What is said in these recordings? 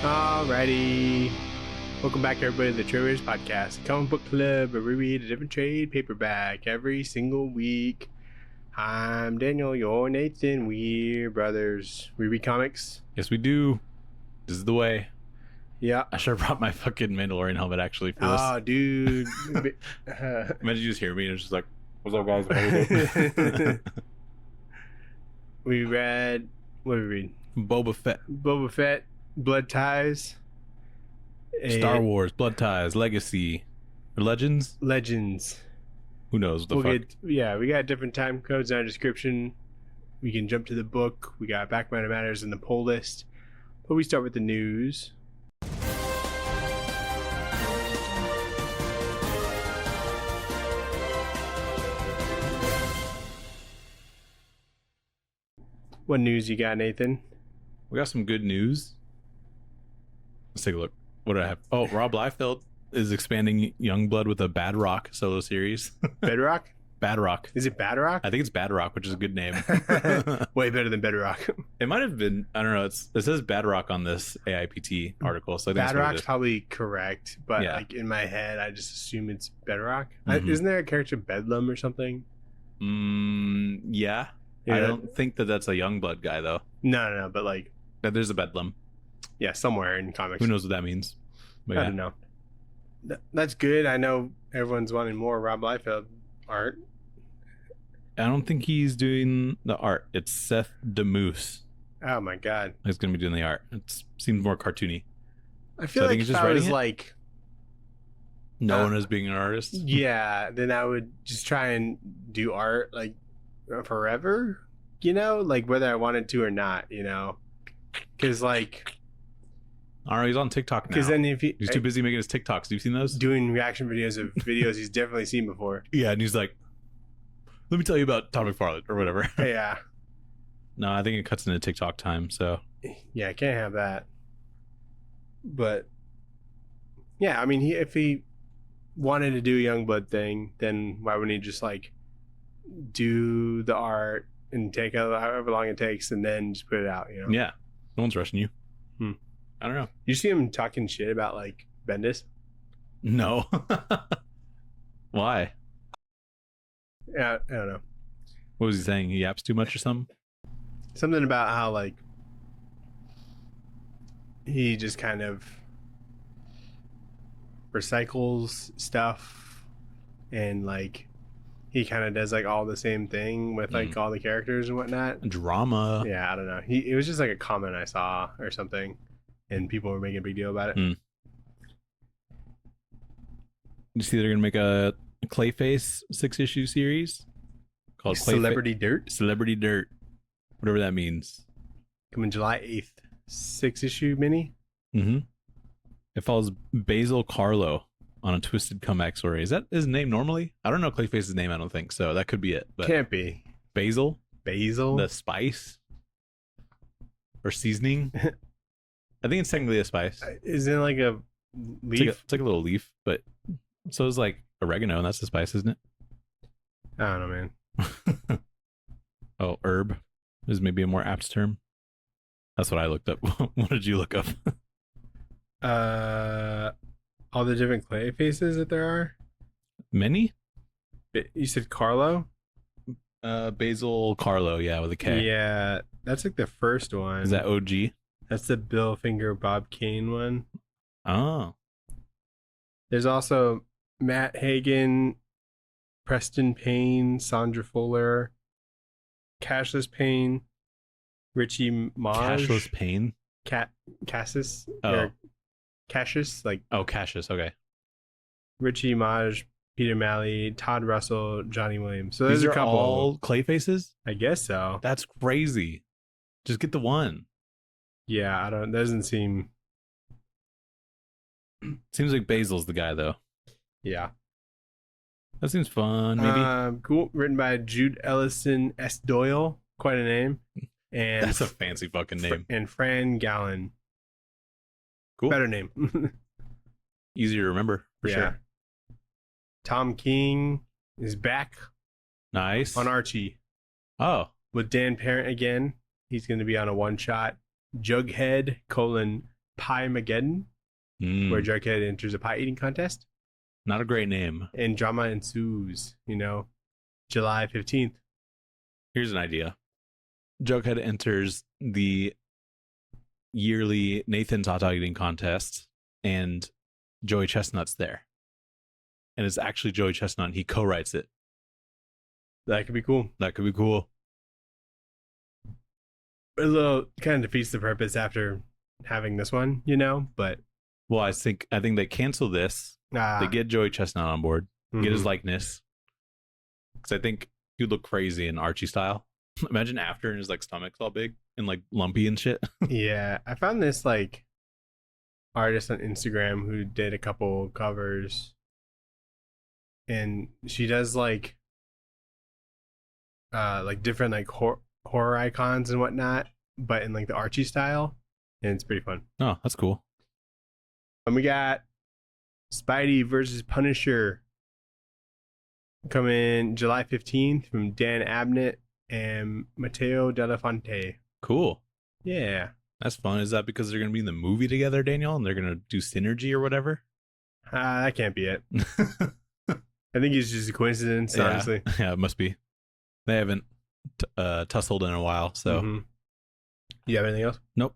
Alrighty. Welcome back, everybody, to the Tradewaiters podcast, a comic book club where we read a different trade paperback every single week. I'm Daniel, you're Nathan. We're brothers. We read comics. Yes, we do. This is the way. Yeah. I should have brought my fucking Mandalorian helmet actually for this. Oh, dude. Imagine you just hear me and it's just like, what's up, guys? What are we doing? We read, what did we read? Boba Fett. Boba Fett, Blood Ties. Star Wars, Blood Ties, Legacy, or Legends? Legends. Who knows what the fuck? We got different time codes in our description. We can jump to the book. We got Back Matter Matters in the poll list. But we start with the news. What news you got, Nathan? We got some good news. Let's take a look. What do I have? Oh, Rob Liefeld is expanding Youngblood with a Bad Rock solo series. Bedrock? Bad Rock. Is it Bad Rock? I think it's Bad Rock, which is a good name. Way better than Bedrock. It might have been, I don't know, it says Bad Rock on this AIPT article. So I think Bad Rock's probably correct, but Yeah. like in my head, I just assume it's Bedrock. Mhm. Isn't there a character Bedlam or something? Yeah. Yeah. I don't think that's a Youngblood guy, though. No, but like, But there's a Bedlam. yeah, somewhere in comics. Who knows what that means? But I yeah. don't know. That's good. I know everyone's wanting more Rob Liefeld art. I don't think he's doing the art. It's Seth DeMoose Oh my god. who's going to be doing the art. It seems more cartoony. I feel So I like think he's if just I was writing it? like, Known as being an artist. yeah, then I would just try and do art like forever, like whether I wanted to or not, because like, I don't know. He's on TikTok now. because then if He's too busy making his TikToks. Have you seen those? doing reaction videos of videos he's definitely seen before. Yeah, and he's like, let me tell you about Todd McFarlane or whatever. Yeah, No, I think it cuts into TikTok time. So yeah, I can't have that. But yeah, I mean, if he wanted to do a Youngblood thing, then why wouldn't he just like do the art and take however long it takes and then just put it out? yeah, no one's rushing you. Hmm. I don't know. You see him talking shit about like Bendis? No. Why? Yeah, I don't know. What was he saying? He yaps too much or something? Something about how like he just kind of recycles stuff and like he kind of does like all the same thing with like all the characters and whatnot. Drama. Yeah, I don't know. It was just like a comment I saw or something, and people were making a big deal about it. You see, they're gonna make a Clayface 6-issue series called Celebrity Dirt Celebrity Dirt, whatever that means. coming July 8th. 6-issue mini. Mm-hmm. It follows Basil Carlo on a twisted comeback story. Is that his name normally? I don't know Clayface's name. I don't think so. That could be it. But Can't be. Basil, Basil. the spice or seasoning. I think it's technically a spice. Isn't it like a leaf? It's like a little leaf, but so is like oregano, and that's a spice, isn't it? I don't know, man. Oh, herb is maybe a more apt term. That's what I looked up. What did you look up? All the different clay faces that there are. Many? You said Carlo? Basil Carlo, yeah, with a K. Yeah, that's like the first one. Is that OG? That's the Bill Finger Bob Kane one. Oh. There's also Matt Hagen, Preston Payne, Sandra Fuller, Cashless Payne, Richie Maj, Cashless Pain? Cassis, Oh. or Cassius, like Oh, Cassius, okay. Richie Maj, Peter Malley, Todd Russell, Johnny Williams. So These there's a are couple. all clay faces? I guess so. That's crazy. Just get the one. Yeah, I don't. Doesn't seem. Seems like Basil's the guy, though. Yeah. That seems fun, maybe. Cool. Written by Jude Ellison S. Doyle. Quite a name. And That's a fancy fucking name. And Fran Gallen. Cool. Better name. Easy to remember, for sure. Tom King is back Nice. on Archie Oh, with Dan Parent again. He's going to be on a one-shot. Jughead, Pie-mageddon, where Jughead enters a pie eating contest. Not a great name. And drama ensues, July 15th. Here's an idea. Jughead enters the yearly Nathan's hot dog eating contest, and Joey Chestnut's there. And it's actually Joey Chestnut, and he co-writes it. That could be cool. That could be cool. A little kind of defeats the purpose after having this one, but... Well, I think they cancel this. They get Joey Chestnut on board, get his likeness. Because I think he'd look crazy in Archie style. Imagine after and his like stomach's all big and like lumpy and shit. Yeah, I found this like artist on Instagram who did a couple covers, and she does like different like horror icons and whatnot, but in like the Archie style, and it's pretty fun. Oh, that's cool. And we got Spidey versus Punisher coming July 15th from Dan Abnett and Matteo Delafonte. Cool. Yeah. That's fun. Is that because they're going to be in the movie together, Daniel, and they're going to do synergy or whatever? That can't be it. I think it's just a coincidence, honestly. Yeah, it must be. They haven't tussled in a while, so. Mm-hmm. You have anything else? Nope.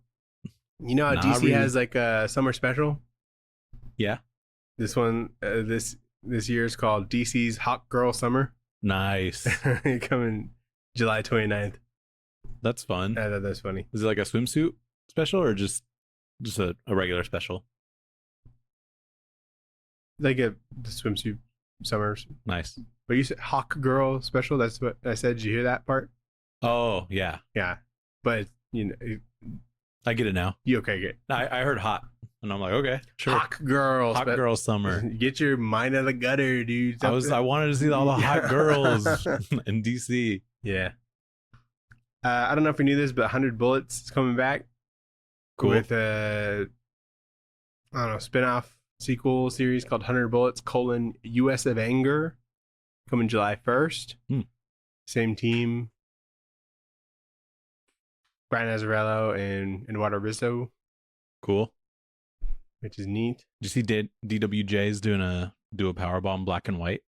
You know how Not DC really. has like a summer special? Yeah. This one, this year is called DC's Hot Girl Summer. Nice. Coming July 29th. That's fun. I thought that was funny. Is it like a swimsuit special or just a regular special? Like the swimsuit summers. Nice. But you said Hawk Girl special. That's what I said. Did you hear that part? Oh, yeah. Yeah. But, I get it now. you okay, good. I heard hot, and I'm like, okay, sure. Hawk Girl. Hot girl summer. Get your mind out of the gutter, dude. I wanted to see all the hot girls in DC. Yeah. I don't know if you knew this, but 100 Bullets is coming back. Cool. With a, spin-off sequel series called 100 Bullets, US of Anger, coming July 1st. Same team. Brian Azzarello and Eduardo Rizzo, Cool. which is neat. Did you see DWJ's do a powerbomb black and white?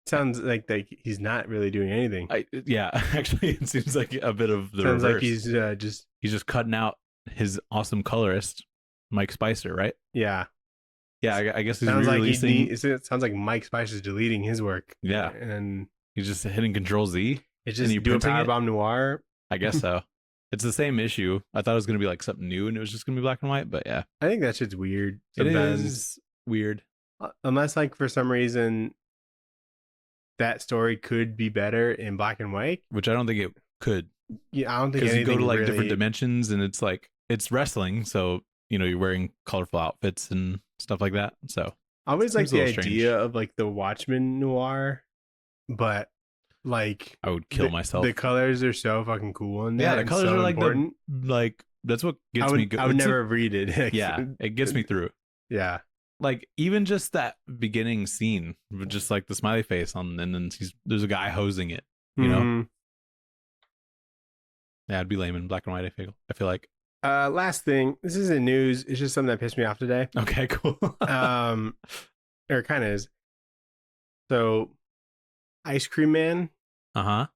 Sounds like he's not really doing anything. Yeah, actually, it seems like a bit of the Sounds reverse. like he's just cutting out his awesome colorist, Mike Spicer, right? yeah. Yeah, I guess he's Sounds like releasing. it sounds like Mike Spicer's deleting his work. Yeah, And he's just hitting Control Z. it's And just you do a printing it? Powerbomb Noir. I guess so. It's the same issue. I thought it was gonna be like something new, and it was just gonna be black and white. But yeah, I think that shit's weird. it Sometimes. is weird. Unless like for some reason that story could be better in black and white. Which I don't think it could, Yeah, I don't think because you go anything to like really, different dimensions, and it's like it's wrestling, so you're wearing colorful outfits and stuff like that. So I always like seems a the little idea strange. of like the Watchmen noir, but like I would kill myself. The colors are so fucking cool in that. Yeah, the and colors so are like important. that's what gets I would, me good. I would never read it. Yeah, it gets me through. Yeah. Like even just that beginning scene with just like the smiley face on, and then there's a guy hosing it. You know, Mhm. yeah, it'd be lame in black and white. I feel like. Last thing, this isn't news. It's just something that pissed me off today. Okay, cool. Or it kind of is. So, Ice Cream Man Uh-huh.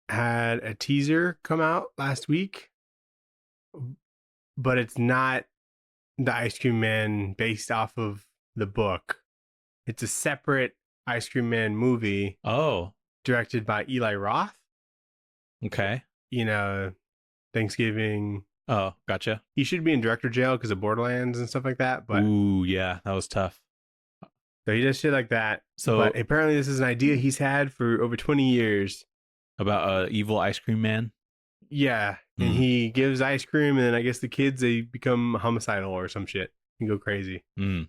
had a teaser come out last week, but it's not the Ice Cream Man based off of the book. It's a separate Ice Cream Man movie Oh, directed by Eli Roth. okay. Thanksgiving. Oh, gotcha. He should be in director jail because of Borderlands and stuff like that. But Ooh, yeah, that was tough. so he does shit like that. So But apparently, this is an idea he's had for over 20 years. about evil ice cream man. Yeah, and Mm. he gives ice cream, and then I guess the kids they become homicidal or some shit and go crazy. Mm.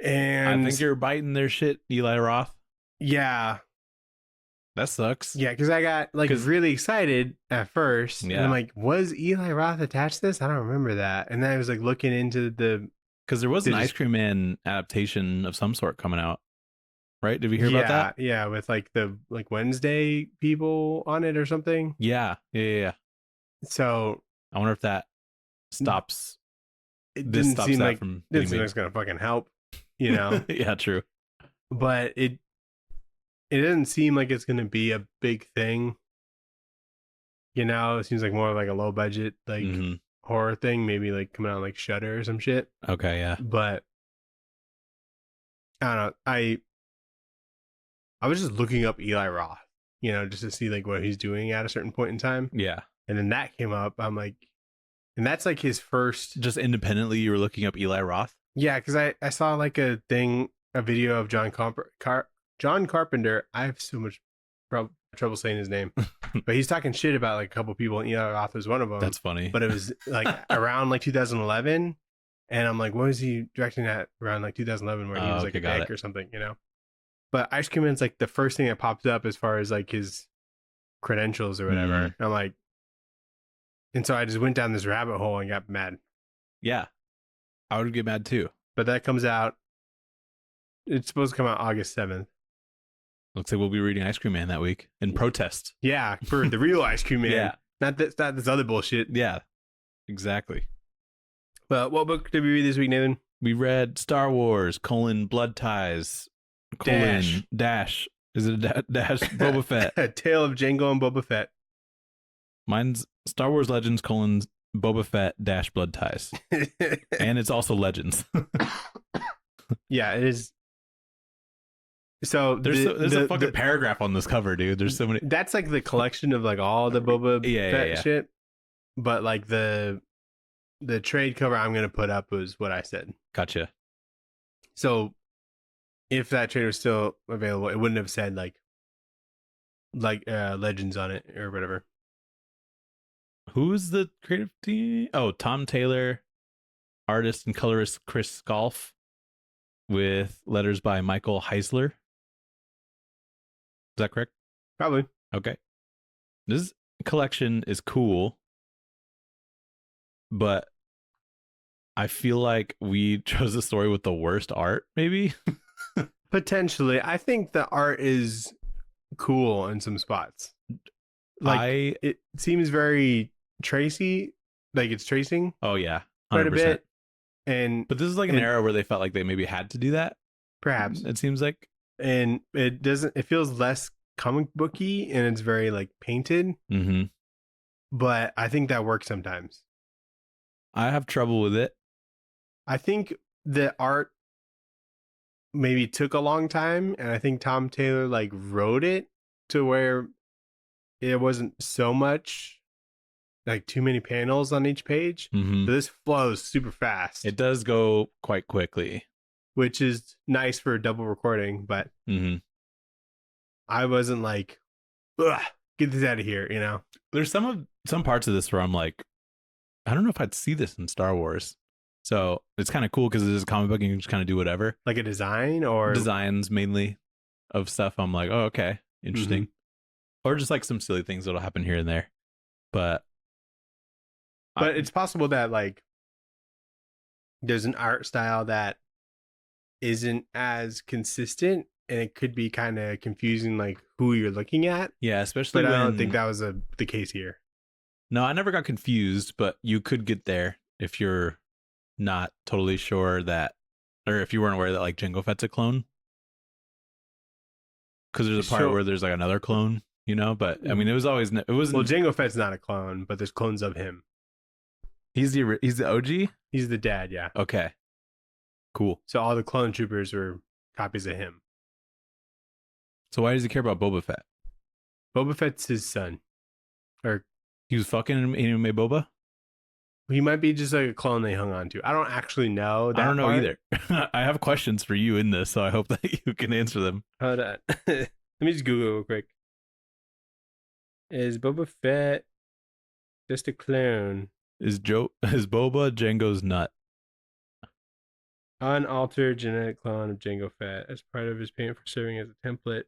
And I think you're biting their shit, Eli Roth. yeah, That sucks. yeah, because I got like 'Cause- really excited at first, and Yeah. I'm like, was Eli Roth attached to this? I don't remember that. And then I was like looking into the Because there was an They Ice just- Cream Man adaptation of some sort coming out, right? Did we hear about that? Yeah, with like the Wednesday people on it or something. Yeah. So I wonder if that stops It this didn't stops seem that like from didn't being seem like made. it's gonna fucking help, you know. Yeah, true. But it doesn't seem like it's gonna be a big thing. You know, it seems like more like a low budget like hmm horror thing, maybe like coming out like Shudder or some shit. Okay, yeah. But I don't know. I was just looking up Eli Roth, you know, just to see like what he's doing at a certain point in time. Yeah. And then that came up. I'm like, and that's like his first. Just independently, you were looking up Eli Roth? Yeah, because I saw like a video of John Carpenter. I have so much trouble saying his name, but he's talking shit about like a couple people, and Eli Roth was one of them. That's funny. But it was like around like 2011, and I'm like, what was he directing at around like 2011, where he was like a dick or something, you know? But Ice Cream Man's like the first thing that popped up as far as like his credentials or whatever. Mhm. I'm like, and so I just went down this rabbit hole and got mad. Yeah. I would get mad too. But that comes out. It's supposed to come out August 7th. Looks like we'll be reading Ice Cream Man that week in protest. Yeah, for the real Ice Cream Man. Yeah. Not this other bullshit. Yeah. Exactly. But what book did we read this week, Nathan? We read Star Wars, Blood Ties, Dash. Is it a dash? Boba Fett. A Tale of Jango and Boba Fett. Mine's Star Wars Legends, Boba Fett, Dash Blood Ties. And it's also Legends. Yeah, it is. So there's a fucking paragraph on this cover, dude. There's so many. That's like the collection of like all the Boba Fett shit. But like the trade cover I'm gonna put up was what I said. Gotcha. So if that trade was still available, it wouldn't have said like Legends on it or whatever. Who's the creative team? Oh, Tom Taylor, artist and colorist Chris Golf, with letters by Michael Heisler. Is that correct? Probably. Okay. This collection is cool, but I feel like we chose a story with the worst art, maybe? Potentially. I think the art is cool in some spots. Like it seems very Tracy, like it's tracing. Oh yeah, 100%. Quite a bit. But this is like an era where they felt like they maybe had to do that. Perhaps. It seems like. And it feels less comic booky and it's very like painted. Mm-hmm. But I think that works sometimes. I have trouble with it. I think the art maybe took a long time, and I think Tom Taylor like wrote it to where it wasn't so much like too many panels on each page. Mm-hmm. So this flows super fast. It does go quite quickly, which is nice for double recording, but I wasn't like, ugh, get this out of here, you know? There's some parts of this where I'm like, I don't know if I'd see this in Star Wars. So it's kind of cool because it is a comic book and you can just kind of do whatever. Like a design or designs mainly of stuff. I'm like, oh, okay, interesting. Mm-hmm. Or just like some silly things that'll happen here and there. But it's possible that like there's an art style that isn't as consistent and it could be kind of confusing like who you're looking at. Yeah, especially but I don't think that was the case here. No, I never got confused, but you could get there if you're not totally sure that, or if you weren't aware that like Jango Fett's a clone. Because there's a part where there's like another clone, you know, but I mean, it wasn't. Well, Jango Fett's not a clone, but there's clones of him. He's the OG? He's the dad, yeah. Okay. Cool. So all the clone troopers were copies of him. So why does he care about Boba Fett? Boba Fett's his son. Or he was fucking Anime Boba? He might be just like a clone they hung on to. I don't actually know that. I don't know part. either. I have questions for you in this, so I hope that you can answer them. Hold on. Let me just Google real quick. Is Boba Fett just a clone? Is Boba Jango's nut? Unaltered genetic clone of Jango Fett as part of his payment for serving as a template.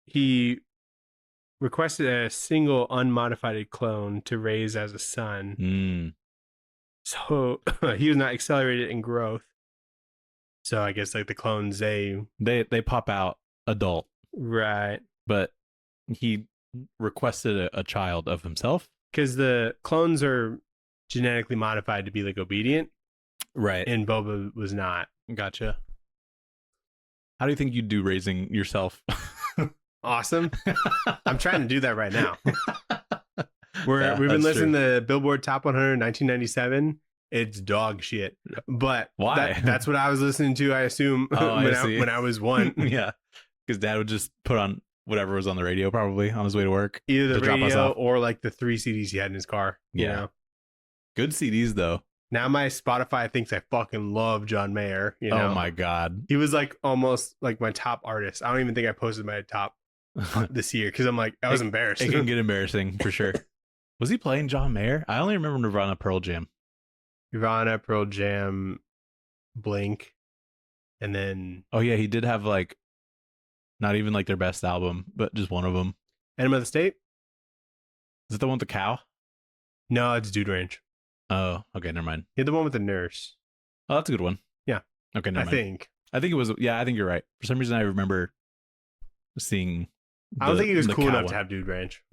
He requested a single unmodified clone to raise as a son. So he was not accelerated in growth. So I guess like the clones, they pop out adult. Right. But he requested a child of himself? because the clones are genetically modified to be like obedient, Right. and Boba was not. Gotcha. How do you think you'd do raising yourself? Awesome. I'm trying to do that right now. Yeah, We've been that's listening true. to Billboard Top 100 1997. It's dog shit. But Why? that's what I was listening to, I assume, Oh, I see. when I was one. Yeah, because Dad would just put on whatever was on the radio, probably on his way to work. Either the to drop us radio off. or like the 3 CDs he had in his car. You Yeah. know? Good CDs though. Now my Spotify thinks I fucking love John Mayer. You know? Oh my god. He was like almost like my top artist. I don't even think I posted my top this year because I'm like, I was embarrassed. It can get embarrassing for sure. Was he playing John Mayer? I only remember Nirvana, Pearl Jam. Nirvana, Pearl Jam, Blink, and then Oh yeah, he did have like not even like their best album, but just one of them. Enema of the State. Is it the one with the cow? No, it's Dude Ranch. Oh, okay, never mind. He had the one with the nurse. Oh, that's a good one. Yeah. Okay, never I mind. think. I think it was. Yeah, I think you're right. For some reason, I remember seeing. I don't think he was the cool cow enough one. to have Dude Ranch.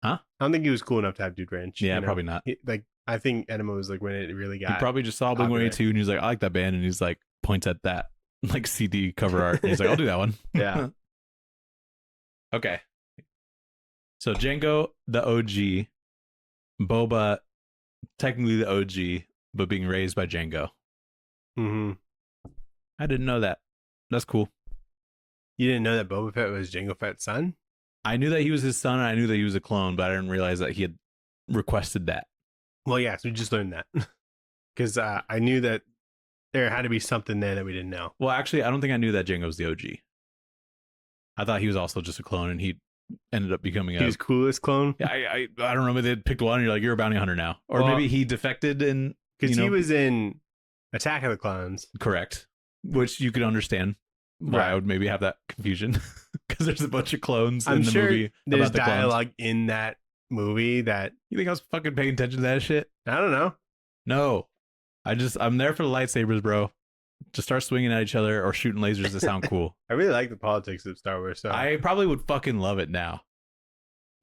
Huh? I don't think he was cool enough to have Dude Ranch. Yeah, you know? probably not. Like I think Enema was like when it really He got. probably just saw Blink 182 and he's like, I like that band, and he's like points at that like CD cover art. And he's like, I'll do that one. Yeah. Okay. So Jango, the OG, Boba, technically the OG, but being raised by Jango. Mm-hmm. I didn't know that. That's cool. You didn't know that Boba Fett was Jango Fett's son? I knew that he was his son, and I knew that he was a clone, but I didn't realize that he had requested that. Well, yeah, so we just learned that. Because I knew that there had to be something there that we didn't know. Well, actually, I don't think I knew that Jango was the OG. I thought he was also just a clone, and he ended up becoming He was coolest clone. Yeah, I don't know. Maybe they picked one, and you're like, you're a bounty hunter now, or Well, maybe he defected and Because you know, he was in Attack of the Clones. correct, which you could understand why Right. I would maybe have that confusion because there's a bunch of clones I'm in the sure movie there's about the clones. dialogue in that movie that, You think I was fucking paying attention to that shit? I don't know. No, I'm there for the lightsabers, bro. Just start swinging at each other or shooting lasers that sound cool. I really like the politics of Star Wars. So I probably would fucking love it now.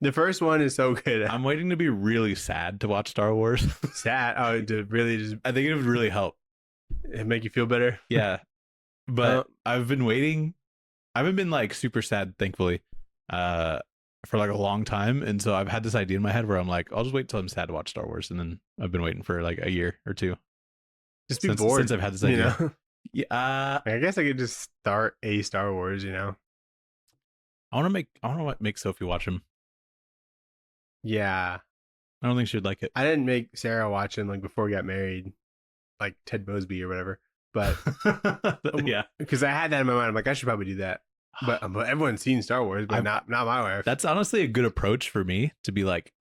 the first one is so good. I'm waiting to be really sad to watch Star Wars. Sad. Oh, to really just I think it would really help. make you feel better. Yeah. But I've been waiting. I haven't been like super sad, thankfully, for like a long time. And so I've had this idea in my head where I'm like, I'll just wait till I'm sad to watch Star Wars. And then I've been waiting for like a year or two. Just be bored. Since I've had this You idea. know? Yeah. I guess I could just start a Star Wars, you know? I want to make Sophie watch them. Yeah. I don't think she'd like it. I didn't make Sarah watch him like before we got married, like Ted Mosby or whatever. But Yeah. because I had that in my mind, I'm like, I should probably do that. But everyone's seen Star Wars, but not my wife. That's honestly a good approach for me to be like,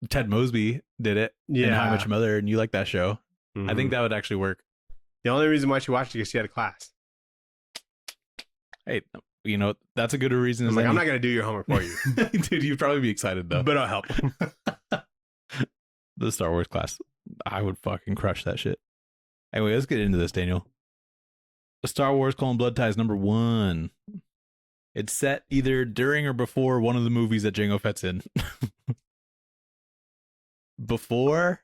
Ted Mosby did it in How I Met Your Mother, and you like that show. Mhm. I think that would actually work. The only reason why she watched it is because she had a class. Hey, you know, that's a good reason. I'm as like, any. I'm not gonna do your homework for you, Dude, you'd probably be excited though. but I'll help. The Star Wars class, I would fucking crush that shit. Anyway, let's get into this, Daniel. The Star Wars: Blood Ties #1. It's set either during or before one of the movies that Jango Fett's in. Before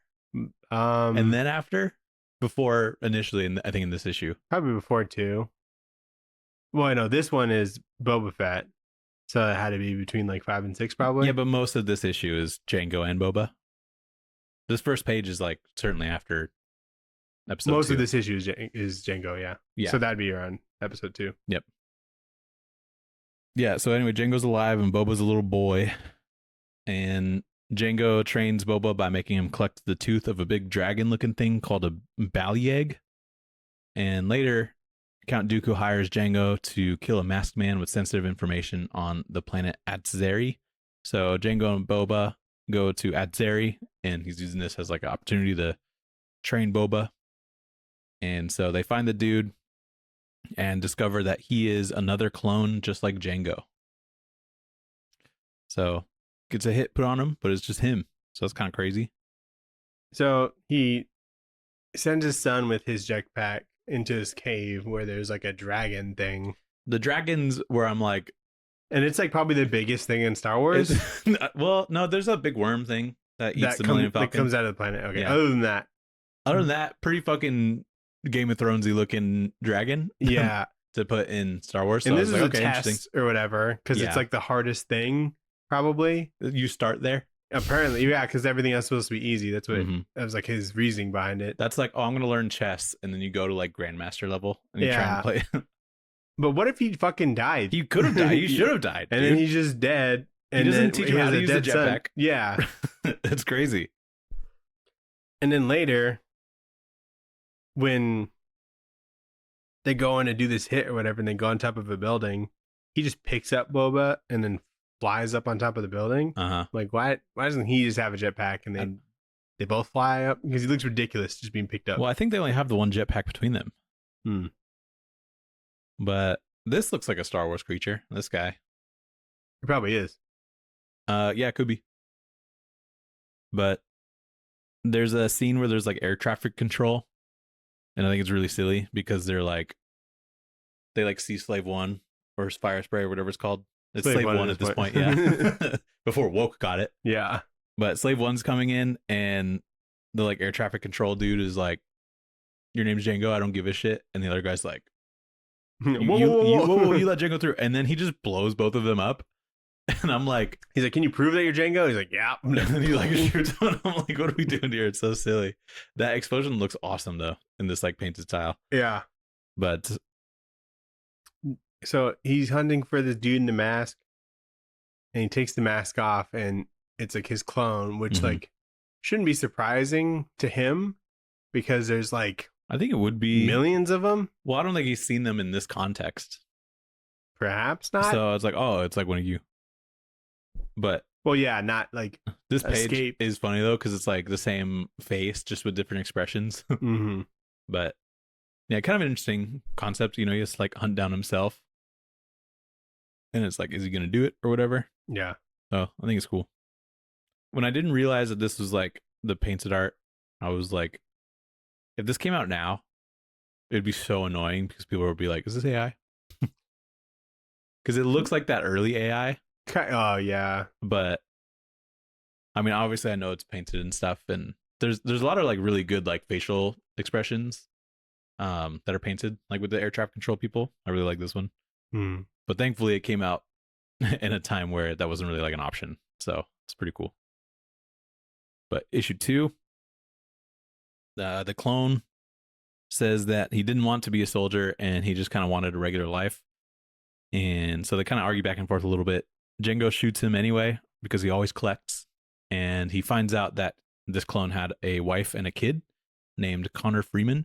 and then after. Before initially, I think in this issue. Probably before 2. Well, no, this one is Boba Fett, so it had to be between like 5 and 6, probably. Yeah, but most of this issue is Jango and Boba. This first page is like certainly after episode most 2. of this issue is Jango. Yeah. Yeah. So that'd be around episode 2. Yep. Yeah, so anyway, Jango's alive and Boba's a little boy. And Jango trains Boba by making him collect the tooth of a big dragon-looking thing called a bally-egg. And later, Count Dooku hires Jango to kill a masked man with sensitive information on the planet Atzeri. So Jango and Boba go to Atzeri, and he's using this as like an opportunity to train Boba. And so they find the dude and discover that he is another clone just like Jango. So gets a hit put on him, but it's just him. So it's kind of crazy. So he sends his son with his jetpack into his cave where there's like a dragon thing. The dragons where I'm like, And it's like probably the biggest thing in Star Wars Well, no, there's a big worm thing that eats the Millennium that Falcon. comes out of the planet. Okay. Yeah. Other than that, pretty fucking Game of Thronesy looking dragon. yeah. To put in Star Wars. So And I this was is like, a okay, test interesting. or whatever because it's like the hardest thing probably. You start there. Apparently, yeah, because everything else is supposed to be easy. That's what that was like his reasoning behind it. That's like, oh, I'm gonna learn chess, and then you go to like Grandmaster level and you try and play. But what if he fucking died? He could have died. He should have died. And dude. then he's just dead. And he doesn't then teach he him has how to a use the dead son. jetpack. Yeah. That's crazy. And then later, when they go in to do this hit or whatever, and they go on top of a building, he just picks up Boba and then flies up on top of the building. Like, why doesn't he just have a jetpack and then they both fly up? Because he looks ridiculous just being picked up. Well, I think they only have the one jetpack between them. But this looks like a Star Wars creature. This guy. It probably is. Yeah, it could be. But there's a scene where there's like air traffic control. And I think it's really silly because they like see Slave One or Fire Spray or whatever it's called. It's Slave One at this point, yeah. Before Woke got it. Yeah. But Slave One's coming in and the like air traffic control dude is like, your name's Jango, I don't give a shit. And the other guy's like, you let Jango through. And then he just blows both of them up. And I'm like, he's like, can you prove that you're Jango? He's like, yeah. And then he like shoots him. I'm like, what are we doing here? It's so silly. That explosion looks awesome though in this like painted style. Yeah. But so he's hunting for this dude in the mask, and he takes the mask off, and it's like his clone, which like shouldn't be surprising to him because there's like, I think it would be millions of them. Well, I don't think he's seen them in this context. Perhaps not. So it's like, oh, it's like one of you. But well, yeah, not like this page is funny though because it's like the same face just with different expressions. But yeah, kind of an interesting concept. You know, he has to like hunt down himself, and it's like, is he gonna do it or whatever? Yeah. So I think it's cool. When I didn't realize that this was like the painted art, I was like, if this came out now, it'd be so annoying because people would be like, is this AI? Because it looks like that early AI. Oh yeah. But I mean, obviously I know it's painted and stuff, and there's a lot of like really good like facial expressions that are painted, like with the air traffic control people. I really like this one. But thankfully it came out in a time where that wasn't really like an option. So it's pretty cool. But issue 2, the clone says that he didn't want to be a soldier and he just kind of wanted a regular life. And so they kind of argue back and forth a little bit. Jango shoots him anyway because he always collects. And he finds out that this clone had a wife and a kid named Connor Freeman.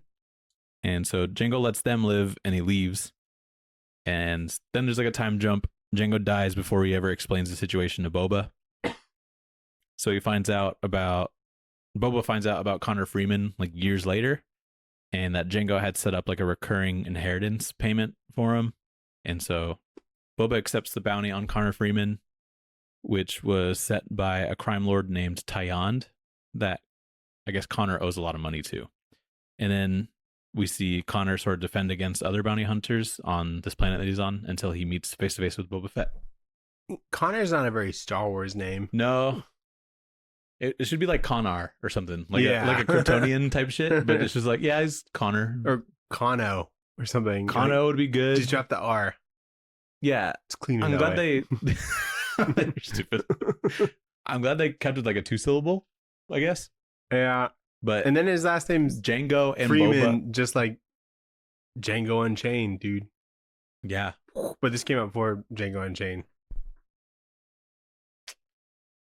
And so Jango lets them live and he leaves. And then there's like a time jump. Jango dies before he ever explains the situation to Boba. So Boba finds out about Connor Freeman like years later, and that Jango had set up like a recurring inheritance payment for him. And so Boba accepts the bounty on Connor Freeman, which was set by a crime lord named Tyond that I guess Connor owes a lot of money to. And then we see Connor sort of defend against other bounty hunters on this planet that he's on until he meets face to face with Boba Fett. Connor's not a very Star Wars name. No. It should be like Conar or something. Like a Kryptonian type shit. But it's just like, yeah, he's Connor. Or Kano or something. Kano like, would be good. Just drop the R. Yeah. It's cleaner. I'm glad they you're stupid. I'm glad they kept it like a 2-syllable, I guess. Yeah. But and then his last name's Jango and Freeman, Boba. just like Django Unchained, dude. Yeah. But this came out before Django Unchained.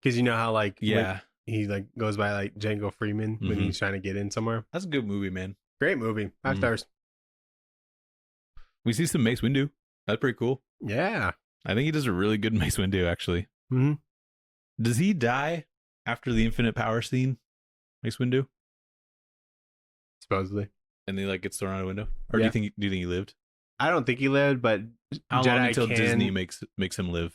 Because you know how like he like goes by like Django Freeman when he's trying to get in somewhere. That's a good movie, man. Great movie. 5 stars. We see some Mace Windu. That's pretty cool. Yeah. I think he does a really good Mace Windu, actually. Does he die after the infinite power scene, Mace Windu? Supposedly. And he like gets thrown out a window? Or do you think he lived? I don't think he lived, but how long until Disney makes him live?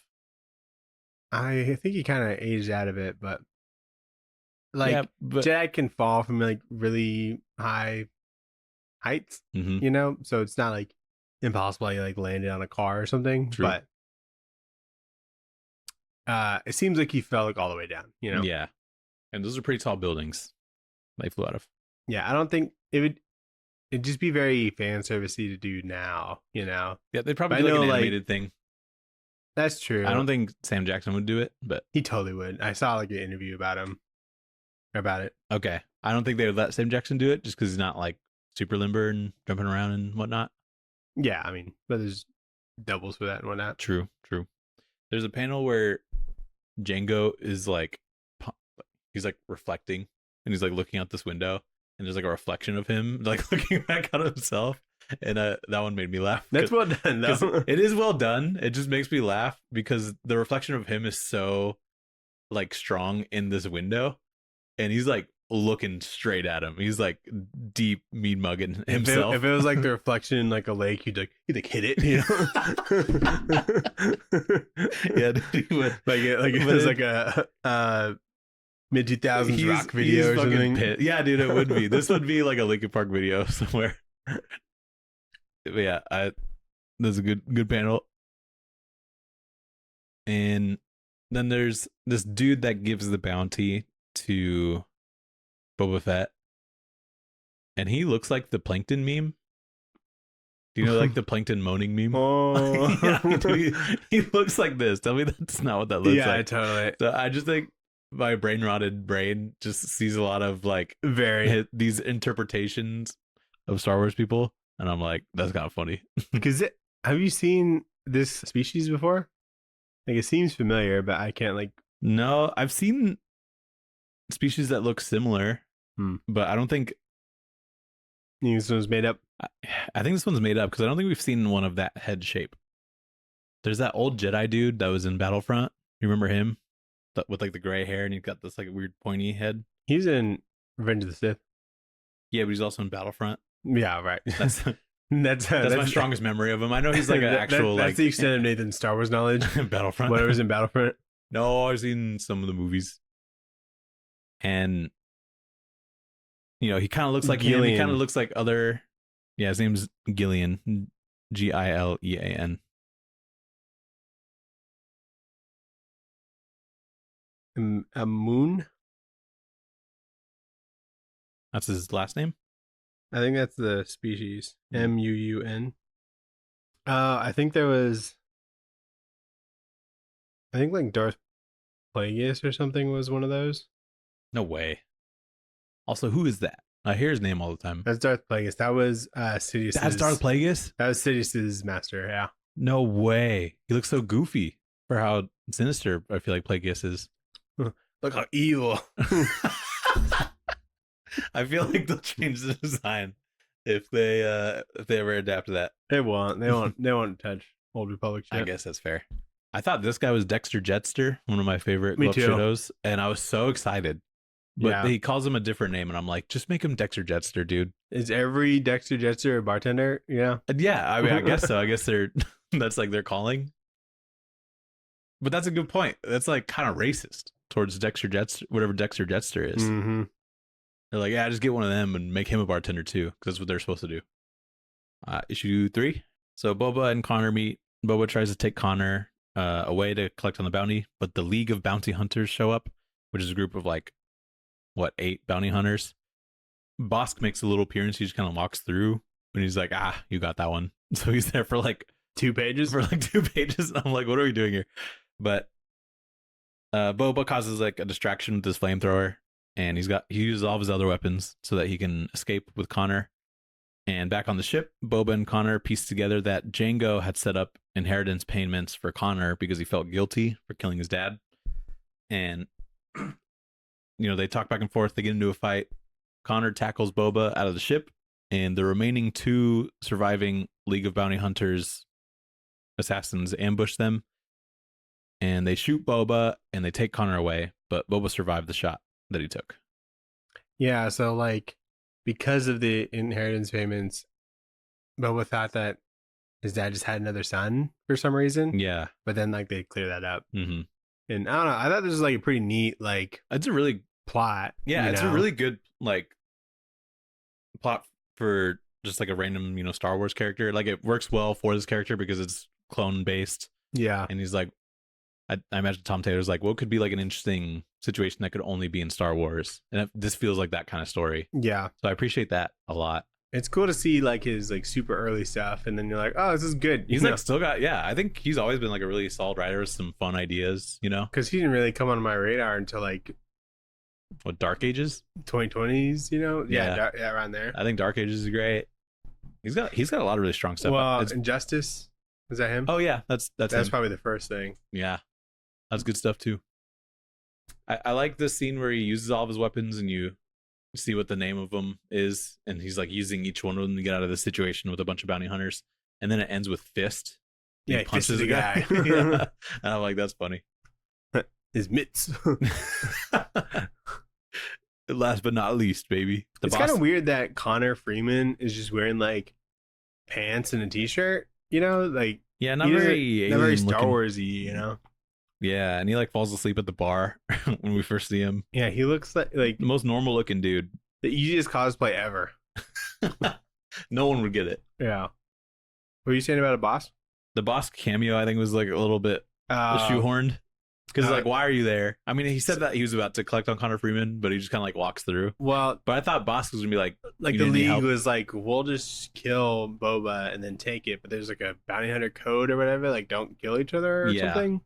I think he kind of aged out of it, but like Jedi can fall from like really high heights, you know, so it's not like impossible. He like landed on a car or something. True. But it seems like he fell like all the way down. You know? Yeah. And those are pretty tall buildings they flew out of. Yeah, I don't think it would. It'd just be very fan servicey to do now. You know? Yeah, they'd probably But do I like an know, animated thing. That's true. I don't think Sam Jackson would do it, but He totally would. I saw like an interview about it. okay. I don't think they would let Sam Jackson do it just because he's not like super limber and jumping around and whatnot. Yeah, I mean, but there's doubles for that and whatnot. True. There's a panel where Jango is like, he's like reflecting and he's like looking out this window and there's like a reflection of him like looking back at himself. And that one made me laugh. That's well done, though. It is well done. It just makes me laugh because the reflection of him is so like strong in this window, and he's like looking straight at him. He's like deep mean mugging himself. If it was like the reflection in like a lake, he'd hit it. You know? Yeah, he would. Like it was like a mid 2000s rock video or something. Yeah, dude, it would be. This would be like a Linkin Park video somewhere. But yeah, that's a good panel. And then there's this dude that gives the bounty to Boba Fett, and he looks like the plankton meme. Do you know like the plankton moaning meme? Oh, Yeah, dude, he looks like this. Tell me that's not what that looks like. Yeah, totally. So I just think my brain rotted brain just sees a lot of like these interpretations of Star Wars people. And I'm like, that's kind of funny. Because have you seen this species before? Like, it seems familiar, but I can't like. No, I've seen species that look similar, but I don't think This one's made up. I think this one's made up because I don't think we've seen one of that head shape. There's that old Jedi dude that was in Battlefront. You remember him? With like the gray hair and he's got this like weird pointy head. He's in Revenge of the Sith. Yeah, but he's also in Battlefront. Yeah, right. That's that's my strongest memory of him. I know he's like an actual that's like the extent of Nathan's Star Wars knowledge. Battlefront. Whatever's in Battlefront. No, I've seen some of the movies, and you know he kind of looks like him. He kind of looks like other. Yeah, his name's Gillian, Gilean. A moon. That's his last name. I think that's the species. Muun. I think there was. I think like Darth Plagueis or something was one of those. No way. Also, who is that? I hear his name all the time. That's Darth Plagueis. That was Sidious's. That's Darth Plagueis? That was Sidious's master, yeah. No way. He looks so goofy for how sinister I feel like Plagueis is. Look how evil. I feel like they'll change the design if they ever adapt to that. They won't. They won't touch Old Republic shit. I guess that's fair. I thought this guy was Dexter Jetster, one of my favorite Me Love too. Shadows, and I was so excited. But Yeah. he calls him a different name, and I'm like, just make him Dexter Jetster, dude. Is every Dexter Jetster a bartender? Yeah. Yeah, I mean, I guess so. I guess that's like their calling. But that's a good point. That's like kind of racist towards Dexter Jetster, whatever Dexter Jetster is. Mm-hmm. They're like, yeah, just get one of them and make him a bartender too, because that's what they're supposed to do. Issue 3. So Boba and Connor meet. Boba tries to take Connor away to collect on the bounty, but the League of Bounty Hunters show up, which is a group of like, 8 bounty hunters. Bosk makes a little appearance. He just kind of walks through and he's like, you got that one. So he's there for like 2 pages. For like 2 pages. I'm like, what are we doing here? But Boba causes like a distraction with his flamethrower, and he uses all of his other weapons so that he can escape with Connor. And back on the ship, Boba and Connor piece together that Jango had set up inheritance payments for Connor because he felt guilty for killing his dad. And they talk back and forth. They get into a fight. Connor tackles Boba out of the ship, and the remaining 2 surviving League of Bounty Hunters assassins ambush them. And they shoot Boba, and they take Connor away, but Boba survived the shot that he took. Yeah, so like, because of the inheritance payments, Boba thought that his dad just had another son for some reason. Yeah. But then like they clear that up. Mm-hmm. And I don't know, I thought this was like a pretty neat like it's a really plot. Yeah, it's a really good like plot for just like a random, Star Wars character. Like it works well for this character because it's clone based. Yeah. And he's like I imagine Tom Taylor's like, what could be like an interesting situation that could only be in Star Wars, and this feels like that kind of story. Yeah, So I appreciate that a lot. it's cool to see like his like super early stuff, and then you're like, oh, this is good. He's like still got, yeah. I think he's always been like a really solid writer with some fun ideas, you know. because he didn't really come on my radar until like What, Dark Ages? 2020s, you know? Yeah. Yeah, around there. I think Dark Ages is great. He's got a lot of really strong stuff. Well, Injustice, is that him? Oh yeah, that's him. probably the first thing. Yeah, that's good stuff too. I like this scene where he uses all of his weapons and you see what the name of them is, and he's like using each one of them to get out of the situation with a bunch of bounty hunters, and then it ends with fist. Yeah, he punches a guy. Yeah. And I'm like, that's funny. His mitts. Last but not least, baby. It's kind of weird that Connor Freeman is just wearing like pants and a t-shirt, you know, like yeah, not very Star Warsy, you know. Yeah, and he like falls asleep at the bar when we first see him. Yeah, he looks like the most normal looking dude. The easiest cosplay ever. No one would get it. Yeah. What were you saying about a boss? The boss cameo, I think, was like a little bit shoehorned. Because like, why are you there? I mean, he said that he was about to collect on Connor Freeman, but he just kind of like walks through. Well, but I thought Bosk was gonna be like the League was like, we'll just kill Boba and then take it, but there's like a bounty hunter code or whatever, like don't kill each other or something.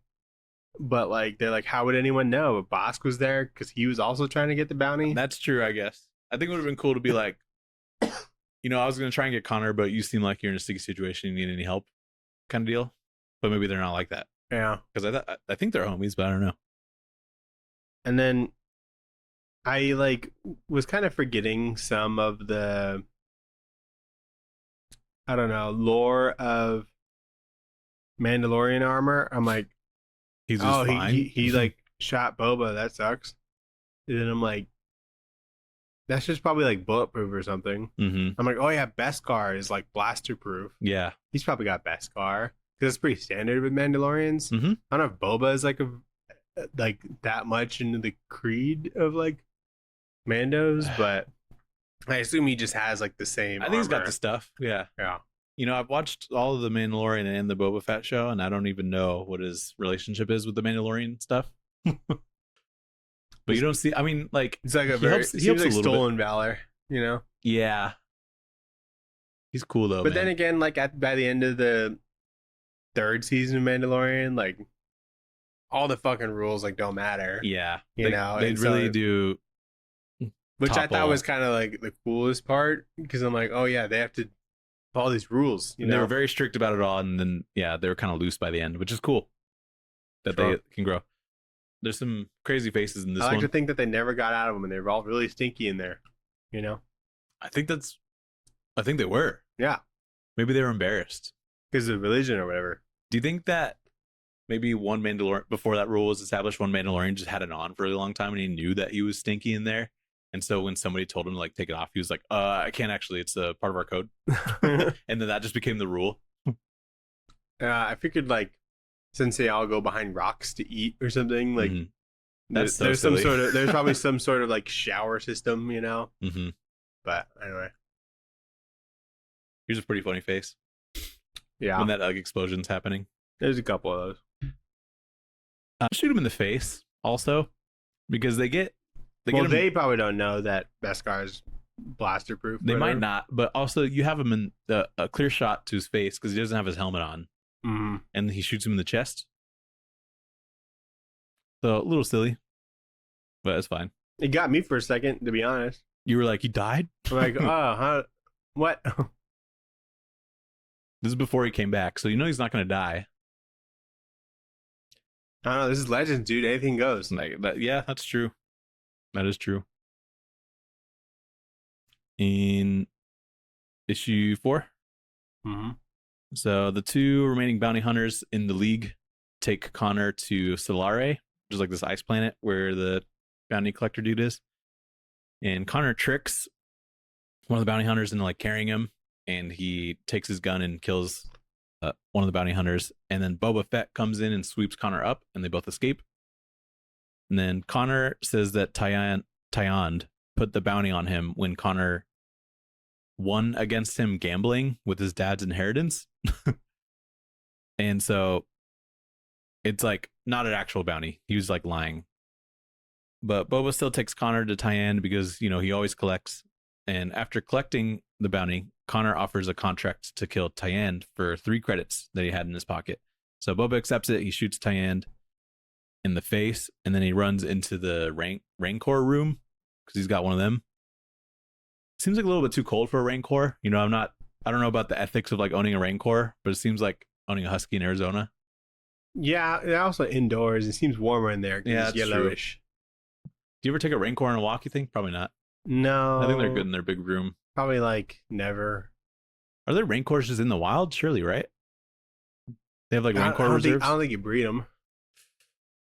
But like, they're like, how would anyone know? But Bosk was there because he was also trying to get the bounty. That's true, I guess. I think it would have been cool to be like, you know, I was gonna try and get Connor, but you seem like you're in a sticky situation. You need any help, kind of deal. But maybe they're not like that. Yeah, because I think they're homies, but I don't know. And then I like was kind of forgetting some of the, I don't know, lore of Mandalorian armor. I'm like, he's just fine. He like shot Boba. That sucks. And then I'm like, that's just probably like bulletproof or something. Mm-hmm. I'm like, oh yeah, Beskar is like blaster proof. Yeah, he's probably got Beskar. Because it's pretty standard with Mandalorians. Mm-hmm. I don't know if Boba is like that much into the creed of like Mandos, but I assume he just has like the same. I think he's got the stuff. Yeah. You know, I've watched all of the Mandalorian and the Boba Fett show, and I don't even know what his relationship is with the Mandalorian stuff. But you don't see. I mean, like it's like he helps like stolen valor. You know. Yeah. He's cool though. But then again, like by the end of the third season of Mandalorian, like all the fucking rules like don't matter. Yeah, you know, they really do. Which I thought was kind of like the coolest part, because I'm like, oh yeah, they have to follow these rules. You know, they were very strict about it all, and then they were kind of loose by the end, which is cool that they can grow. There's some crazy faces in this one. I like to think that they never got out of them, and they were all really stinky in there. You know, I think they were. Yeah, maybe they were embarrassed because of religion or whatever. Do you think that maybe one Mandalorian, before that rule was established, one Mandalorian just had it on for a really long time and he knew that he was stinky in there? And so when somebody told him to like take it off, he was like, I can't actually, it's a part of our code. And then that just became the rule. I figured like, since they all go behind rocks to eat or something, like there's probably some sort of like shower system, you know? Mm-hmm. But anyway. Here's a pretty funny face. Yeah. When that explosion's happening. There's a couple of those. Shoot him in the face also, because they probably don't know that Beskar is blaster proof. They might not, but also you have him in a clear shot to his face because he doesn't have his helmet on. Mm-hmm. And he shoots him in the chest. So a little silly, but it's fine. It got me for a second, to be honest. You were like, he died? I'm like, oh, what? This is before he came back, so you know he's not going to die. I don't know. This is Legends, dude. Anything goes. Like that, yeah, that's true. That is true. In issue 4, so the 2 remaining bounty hunters in the League take Connor to Solare, which is like this ice planet where the bounty collector dude is. And Connor tricks one of the bounty hunters into like carrying him. And he takes his gun and kills one of the bounty hunters. And then Boba Fett comes in and sweeps Connor up, and they both escape. And then Connor says that Tyond put the bounty on him when Connor won against him gambling with his dad's inheritance. And so It's like not an actual bounty. He was like lying. But Boba still takes Connor to Tyann because, you know, he always collects. And after collecting the bounty, Connor offers a contract to kill Tyann for 3 credits that he had in his pocket. So Boba accepts it. He shoots Tyann in the face, and then he runs into the Rancor room because he's got one of them. Seems like a little bit too cold for a Rancor. You know, I don't know about the ethics of like owning a Rancor, but it seems like owning a Husky in Arizona. Yeah, they're also indoors. It seems warmer in there. Yeah, It's yellowish. Do you ever take a Rancor on a walk, you think? Probably not. No. I think they're good in their big room. Probably like never. Are there Rancors just in the wild? Surely, right? They have like Rancor I don't reserves? I don't think you breed them.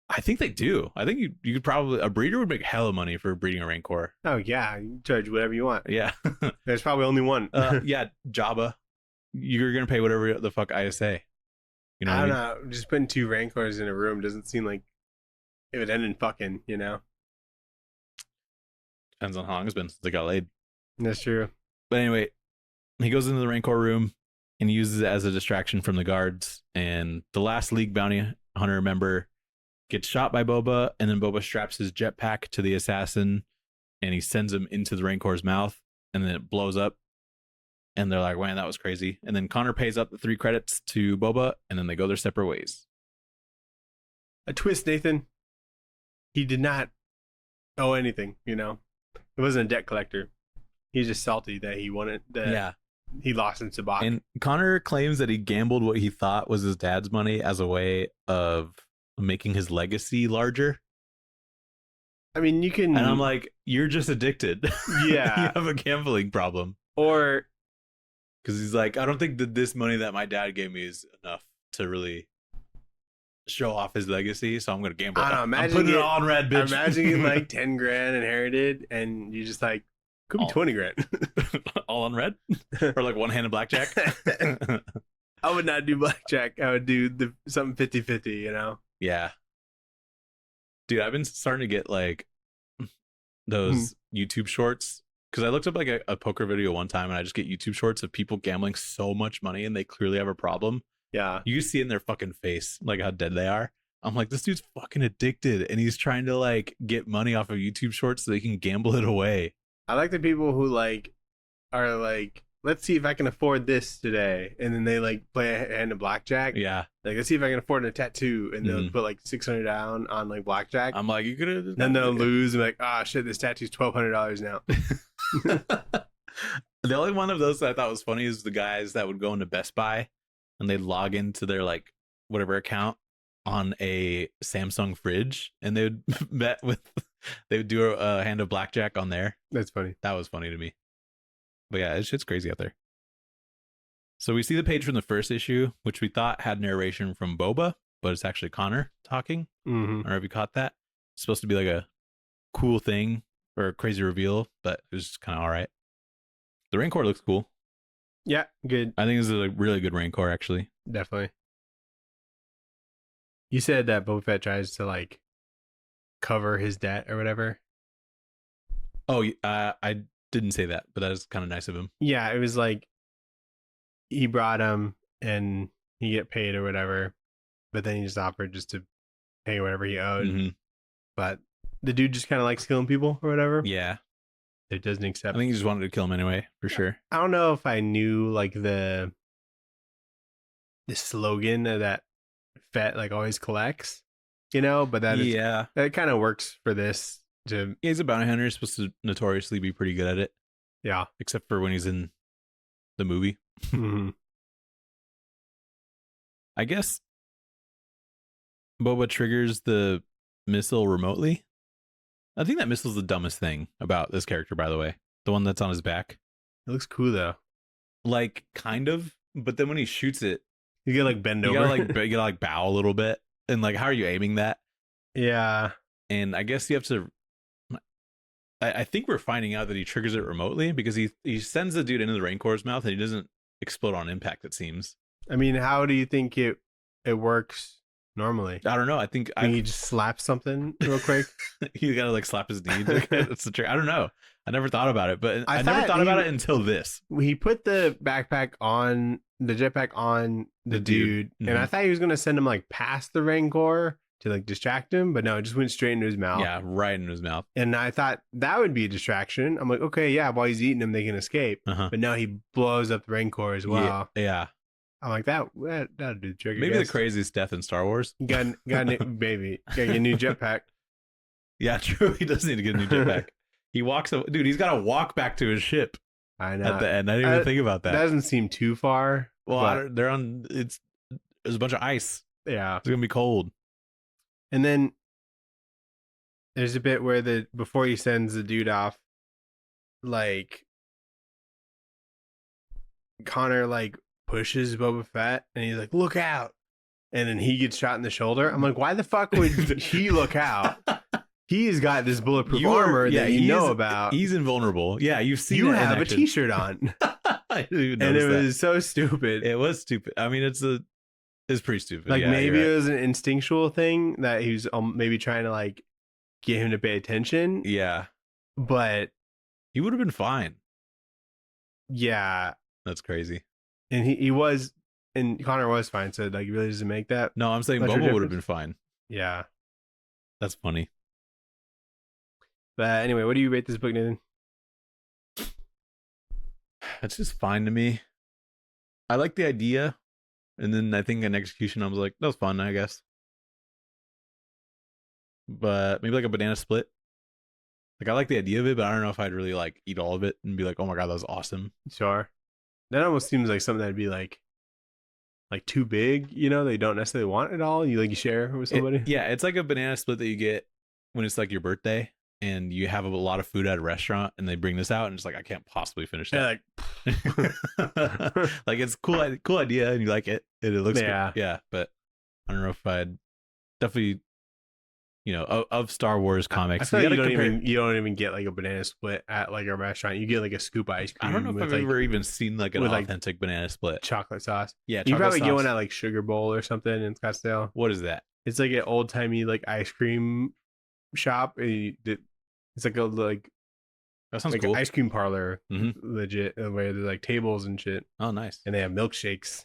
I think they do. I think you could probably, a breeder would make hella money for breeding a Rancor. Oh, yeah. You charge whatever you want. Yeah. There's probably only one. Yeah, Jabba. You're going to pay whatever the fuck I say. You know I what don't I mean? know. Just putting 2 Rancors in a room doesn't seem like it would end in fucking, you know? Depends on how long it's been since they got laid. That's true. But anyway, he goes into the Rancor room and uses it as a distraction from the guards. And the last League bounty hunter member gets shot by Boba, and then Boba straps his jetpack to the assassin and he sends him into the Rancor's mouth, and then it blows up. And they're like, man, that was crazy. And then Connor pays up the 3 credits to Boba, and then they go their separate ways. A twist, Nathan. He did not owe anything, you know? He wasn't a debt collector. He's just salty that he wanted that. Yeah. He lost in Sabak. And Connor claims that he gambled what he thought was his dad's money as a way of making his legacy larger. I mean, you can. And I'm like, you're just addicted. Yeah. You have a gambling problem. Or. Because he's like, I don't think that this money that my dad gave me is enough to really show off his legacy. So I'm going to gamble. I don't know, I'm putting it all on red, bitch. Imagine you like 10 grand inherited and you just like, could be 20 grand. All on red? Or like one-handed blackjack? I would not do blackjack. I would do something 50-50, you know? Yeah. Dude, I've been starting to get like those YouTube shorts. Because I looked up like a poker video one time, and I just get YouTube shorts of people gambling so much money and they clearly have a problem. Yeah. You see in their fucking face like how dead they are. I'm like, this dude's fucking addicted, and he's trying to like get money off of YouTube shorts so they can gamble it away. I like the people who like are like, let's see if I can afford this today, and then they like play a hand of blackjack. Yeah. Like, let's see if I can afford a tattoo, and they'll put like $600 down on like blackjack. I'm like, you could have. Then they'll lose and be like, ah, shit, this tattoo's $1,200 now. The only one of those that I thought was funny is the guys that would go into Best Buy and they'd log into their like whatever account on a Samsung fridge, and they would bet with, they would do a hand of blackjack on there. That's funny. That was funny to me. But yeah, it's just crazy out there. So we see the page from the first issue, which we thought had narration from Boba, but it's actually Connor talking. Mm-hmm. I don't know if you caught that. It's supposed to be like a cool thing or a crazy reveal, but it was just kind of all right. The Rancor looks cool. Yeah, good. I think this is a really good Rancor, actually. Definitely. You said that Boba Fett tries to like cover his debt or whatever. Oh, I didn't say that, but that is kind of nice of him. Yeah, it was like he brought him and he get paid or whatever, but then he just offered just to pay whatever he owed. Mm-hmm. But the dude just kind of likes killing people or whatever. Yeah. It doesn't accept. I think he just wanted to kill him anyway, for sure. I don't know if I knew like the slogan that Fett like always collects, you know, but that that kind of works for this. He's a bounty hunter. He's supposed to notoriously be pretty good at it. Yeah. Except for when he's in the movie. Mm-hmm. I guess Boba triggers the missile remotely. I think that missile's the dumbest thing about this character, by the way. The one that's on his back. It looks cool though. Like, kind of, but then when he shoots it, you get like bend over. You gotta like bow a little bit. And like, how are you aiming that? Yeah. And I guess you have to. I think we're finding out that he triggers it remotely because he sends the dude into the Rancor's mouth and he doesn't explode on impact, it seems. I mean, how do you think it works normally? I don't know. I think He just slaps something real quick. you gotta like slap his knee. That's the trick. I don't know. I never thought about it, but I never thought thought about it until this. He put the jetpack on the dude, and I thought he was gonna send him like past the Rancor to like distract him, but no, it just went straight into his mouth. Yeah, right in his mouth. And I thought that would be a distraction. I'm like, okay, yeah, while he's eating him, they can escape. But no, he blows up the Rancor as well. Yeah. I'm like, that'll do the trick. Maybe the craziest death in Star Wars. Got a baby. Got a new jetpack. Yeah, true. He does need to get a new jetpack. He walks, dude. He's got to walk back to his ship. I know. At the end, I didn't even think about that. That doesn't seem too far. Well, they're on. There's a bunch of ice. Yeah, it's gonna be cold. And then there's a bit where before he sends the dude off, like Connor like pushes Boba Fett and he's like, "Look out!" And then he gets shot in the shoulder. I'm like, why the fuck would he look out? He's got this bulletproof armor that you know about. He's invulnerable. Yeah, you've seen. You have a T-shirt on. I didn't even and it that. was so stupid. It was stupid. I mean, it's pretty stupid. Like, yeah, maybe right. it was an instinctual thing that he was maybe trying to like get him to pay attention. Yeah, but he would have been fine. Yeah, that's crazy. And he was, and Connor was fine. So like, really doesn't make that. No, I'm saying Boba would have been fine. Yeah, that's funny. But anyway, what do you rate this book, Nathan? It's just fine to me. I like the idea, and then I think in execution, I was like, that was fun, I guess. But maybe like a banana split. Like, I like the idea of it, but I don't know if I'd really like eat all of it and be like, oh my god, that was awesome. Sure. That almost seems like something that'd be like too big, you know? They don't necessarily want it all. You share with somebody. It's like a banana split that you get when it's like your birthday. And you have a lot of food at a restaurant, and they bring this out, and it's like, I can't possibly finish that. Yeah, like it's cool idea, and you like it, and it looks good. Yeah. But I don't know if I'd definitely, of Star Wars comics. I feel like you don't even get like a banana split at like a restaurant. You get like a scoop ice cream. I don't know if I've ever even seen like an authentic banana split. Chocolate sauce. Yeah, you probably get one at like Sugar Bowl or something in Scottsdale. What is that? It's like an old timey like ice cream shop. It's like that sounds like cool. An ice cream parlor, legit, where there's like tables and shit. Oh, nice. And they have milkshakes.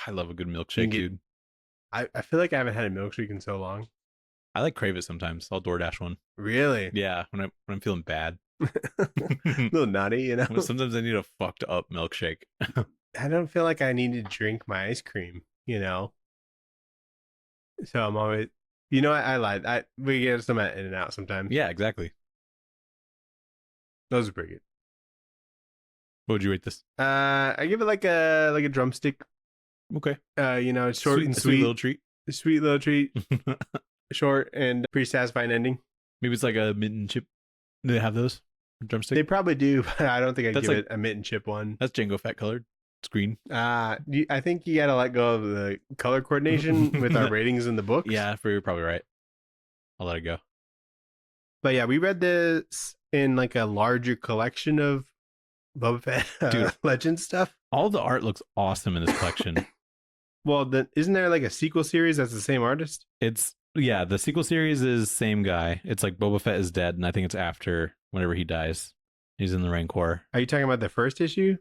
I love a good milkshake, dude. I feel like I haven't had a milkshake in so long. I like crave it sometimes. I'll DoorDash one. Really? Yeah, when I'm feeling bad. A little nutty, you know. Sometimes I need a fucked up milkshake. I don't feel like I need to drink my ice cream, you know. So I'm always, I lied. We get some at In-N-Out sometimes. Yeah, exactly. Those are pretty good. What would you rate this? I give it like a drumstick. Okay. It's short and sweet. Sweet little treat. Sweet little treat. Short and pretty satisfying ending. Maybe it's like a mint and chip. Do they have those? Drumstick? They probably do, but I don't think I'd give it a mint and chip one. That's Jango Fett colored. It's green. I think you gotta let go of the color coordination with our ratings in the books. Yeah, you're probably right. I'll let it go. But yeah, we read this in like a larger collection of Boba Fett legend stuff. All the art looks awesome in this collection. Well, isn't there like a sequel series that's the same artist? The sequel series is same guy. It's like Boba Fett is dead, and I think it's after whenever he dies. He's in the Rancor. Are you talking about the first issue?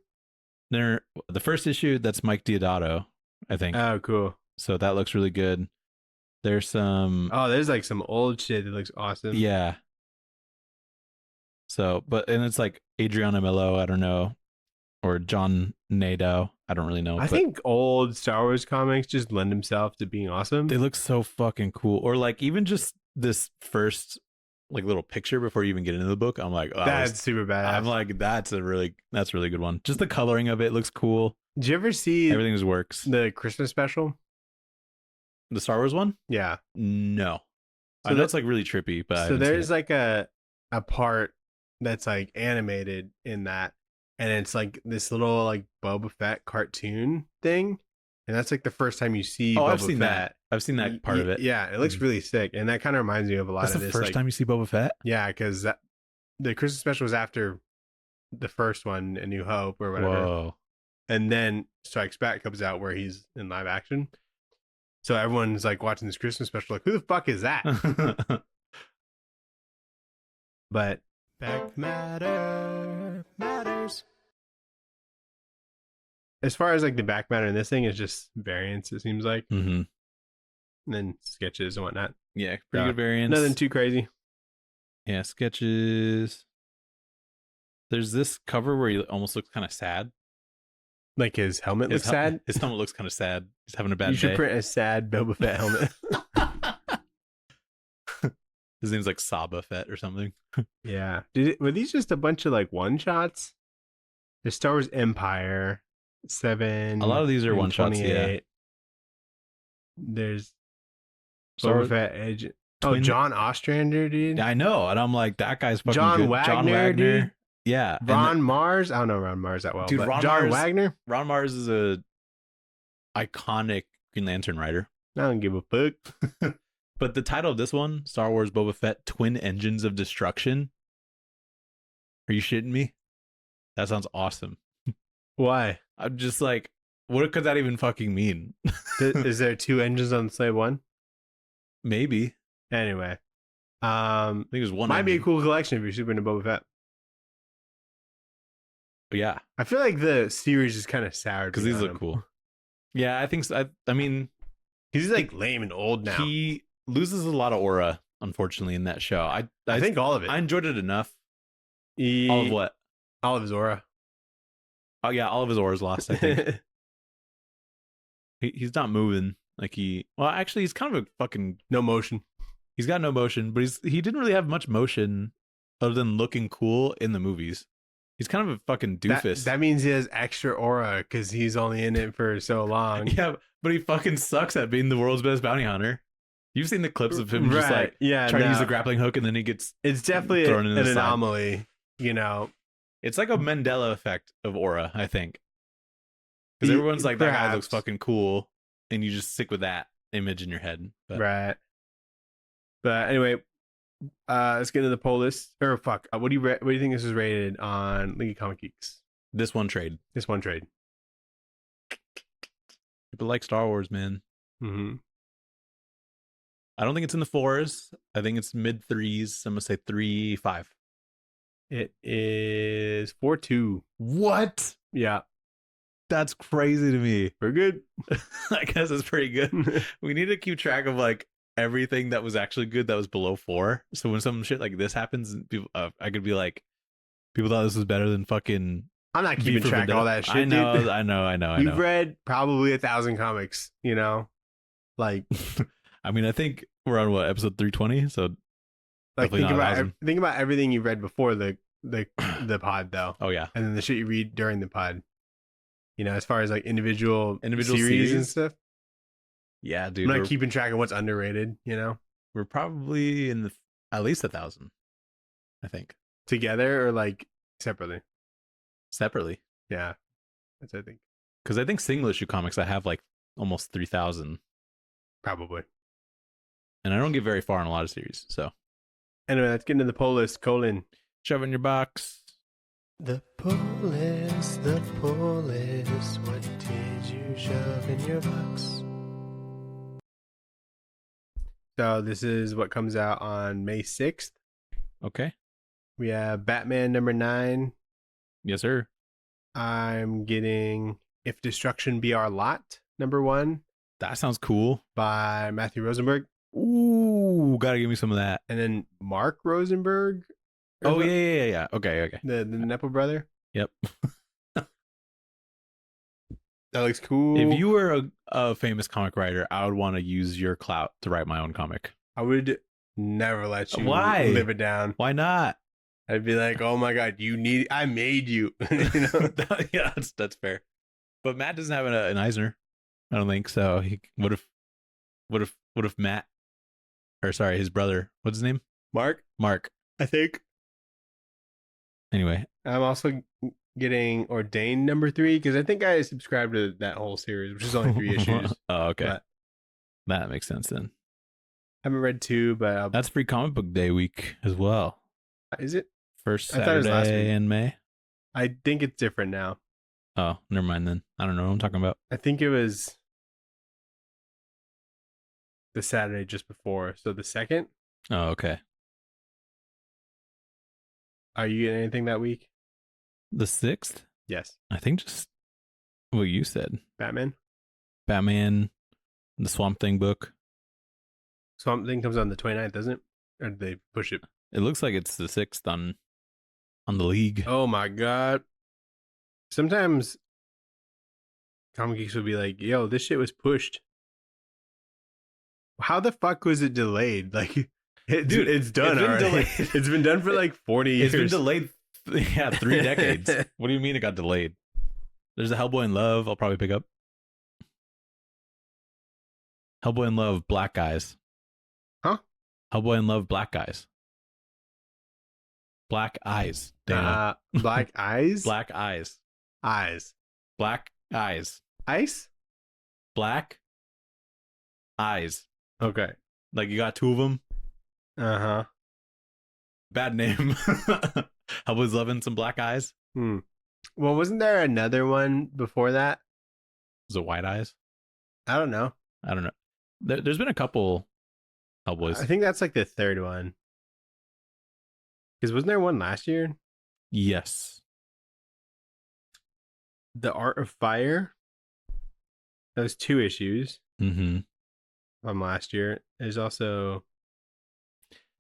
The first issue, that's Mike Deodato, I think. Oh, cool. So that looks really good. There's some... Oh, there's like some old shit that looks awesome. Yeah. So, and it's like Adriana Melo, I don't know, or John Nadeau, I don't really know. I think old Star Wars comics just lend themselves to being awesome. They look so fucking cool. Or like even just this first like little picture before you even get into the book, I'm like, oh, that's super badass. I'm like, that's a really good one. Just the coloring of it looks cool. Did you ever see everything just works? The Christmas special? The Star Wars one? Yeah. No. So that's like really trippy, but so there's like a part that's like animated in that, and it's like this little like Boba Fett cartoon thing, and that's like the first time you see Boba I've seen Fett. That. I've seen that part of it. Yeah, it looks really sick, and that kind of reminds me of a lot that's of this. The first time you see Boba Fett? Yeah, because the Christmas special was after the first one, A New Hope or whatever. Whoa. And then Strikes Back comes out where he's in live action. So everyone's like watching this Christmas special, like, who the fuck is that? But back matter matters. As far as like the back matter in this thing, it's just variants, it seems like. Mm-hmm. And then sketches and whatnot. Yeah, pretty good variants. Nothing too crazy. Yeah, sketches. There's this cover where he almost looks kind of sad. Like his helmet looks sad? His helmet looks kind of sad. He's having a bad day. You should print a sad Boba Fett helmet. His name's like Saba Fett or something. Yeah. Were these just a bunch of like one-shots? There's Star Wars Empire 7. A lot of these are one-shots, yeah. There's Star Boba Fett Edge. Oh, John Ostrander, dude. I know. And I'm like, that guy's fucking John good. Wagner, John Wagner. dude. Yeah. Ron Mars. I don't know Ron Mars that well. Dude, but John Wagner. Ron Mars is a iconic Green Lantern writer. I don't give a fuck. But the title of this one, Star Wars Boba Fett Twin Engines of Destruction. Are you shitting me? That sounds awesome. Why? I'm just like, what could that even fucking mean? Is there 2 engines on the Slave One? Maybe. Anyway. I think there's one. Might be a cool collection if you're super into Boba Fett. Yeah. I feel like the series is kind of sour. Because these look cool. Yeah, I think so. I mean, he's like lame and old now. He loses a lot of aura, unfortunately, in that show. I think all of it. I enjoyed it enough. All of what? All of his aura. Oh yeah, all of his aura's lost, I think. He's not moving like well, actually he's kind of a fucking no motion. He's got no motion, but he didn't really have much motion other than looking cool in the movies. He's kind of a fucking doofus. That means he has extra aura because he's only in it for so long. Yeah, but he fucking sucks at being the world's best bounty hunter. You've seen the clips of him just like trying to use the grappling hook and then he gets It's definitely an anomaly, you know. It's like a Mandela effect of aura, I think. Because everyone's like, that guy looks fucking cool, and you just stick with that image in your head. But. Right. But anyway, let's get into the poll list. Or fuck, what do you think this is rated on League of Comic Geeks? This one trade. People like Star Wars, man. Mm-hmm. I don't think it's in the 4s. I think it's mid 3s. I'm gonna say 3.5. It is 4.2. What? Yeah. That's crazy to me. We're good. I guess it's pretty good. We need to keep track of like everything that was actually good that was below 4. So when some shit like this happens, people, I could be like, people thought this was better than fucking. I'm not keeping track of all that shit. I know, dude. I know. You've read probably 1,000 comics, you know? Like, I mean, I think we're on what, episode 320? So like think about everything you read before the pod though. Oh yeah. And then the shit you read during the pod. You know, as far as like individual series and stuff. Yeah, dude. I'm not keeping track of what's underrated, you know? We're probably in at least 1,000, I think. Together or like separately? Separately. Yeah. That's I think. Because I think single issue comics I have like almost 3,000. Probably. And I don't get very far in a lot of series, so. Anyway, let's get into the poll list. Colon. Shove it in your box. The poll list. What did you shove in your box? So this is what comes out on May 6th. Okay. We have Batman number 9. Yes, sir. I'm getting If Destruction Be Our Lot number 1. That sounds cool. By Matthew Rosenberg. Ooh, gotta give me some of that. And then Mark Rosenberg. Oh, yeah. Okay. The Nepo brother. Yep. That looks cool. If you were a famous comic writer, I would want to use your clout to write my own comic. I would never let you live it down. Why not? I'd be like, oh my God, I made you. You know? Yeah, that's fair. But Matt doesn't have an Eisner. I don't think so. What if Matt, or sorry, his brother, what's his name? Mark, I think. Anyway, I'm also getting Ordained number 3 because I think I subscribed to that whole series, which is only 3 issues. Oh, okay. But that makes sense then. I haven't read 2, but that's free comic book day week as well. Is it? First Saturday in May? I think it's different now. Oh, never mind then. I don't know what I'm talking about. I think it was the Saturday just before. So the 2nd. Oh, okay. Are you getting anything that week? The 6th? Yes. I think just what you said. Batman. The Swamp Thing book. Swamp Thing comes on the 29th, doesn't it? Or did they push it? It looks like it's the 6th on the League. Oh my god. Sometimes Comic Geeks would be like, yo, this shit was pushed. How the fuck was it delayed? Like, dude, it's done already. It's been done for like 40 years. It's been delayed, 3 decades. What do you mean it got delayed? There's a Hellboy in Love I'll probably pick up. Hellboy in Love, Black Guys. Huh? Hellboy in Love, Black Guys. Black Eyes. Dana. Black Eyes? Black Eyes. Eyes. Black Eyes. Ice? Black Eyes. Okay. Like you got 2 of them. Uh-huh. Bad name. Hellboy's loving some black eyes. Well, wasn't there another one before that? Was it White Eyes? I don't know. There's been a couple Hellboys. I think that's like the 3rd one. Because wasn't there one last year? Yes. The Art of Fire. That was 2 issues Mm-hmm. from last year. There's also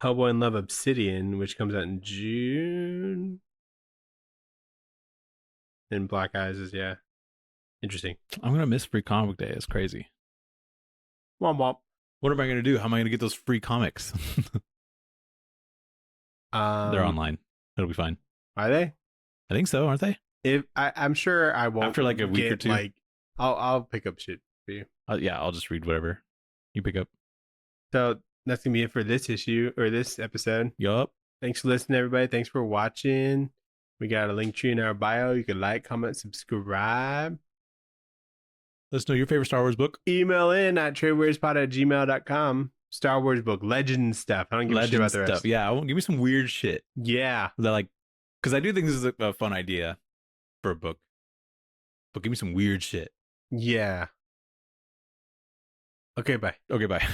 Hellboy in Love Obsidian, which comes out in June. And Black Eyes is, yeah. Interesting. I'm going to miss Free Comic Day. It's crazy. Womp womp. What am I going to do? How am I going to get those free comics? They're online. It'll be fine. Are they? I think so, aren't they? If I'm sure I won't. After like a week or 2. Like, I'll pick up shit for you. Yeah, I'll just read whatever you pick up. So that's gonna be it for this issue or this episode. Yup. Thanks for listening, everybody. Thanks for watching. We got a Linktree in our bio. You can like, comment, subscribe. Let us know your favorite Star Wars book. Email in at tradewaiterspod@gmail.com. Star Wars book, legend stuff. I don't give a shit about the rest. Yeah, give me some weird shit. Yeah. That like, because I do think this is a fun idea for a book. But give me some weird shit. Yeah. Okay, bye. Okay, bye.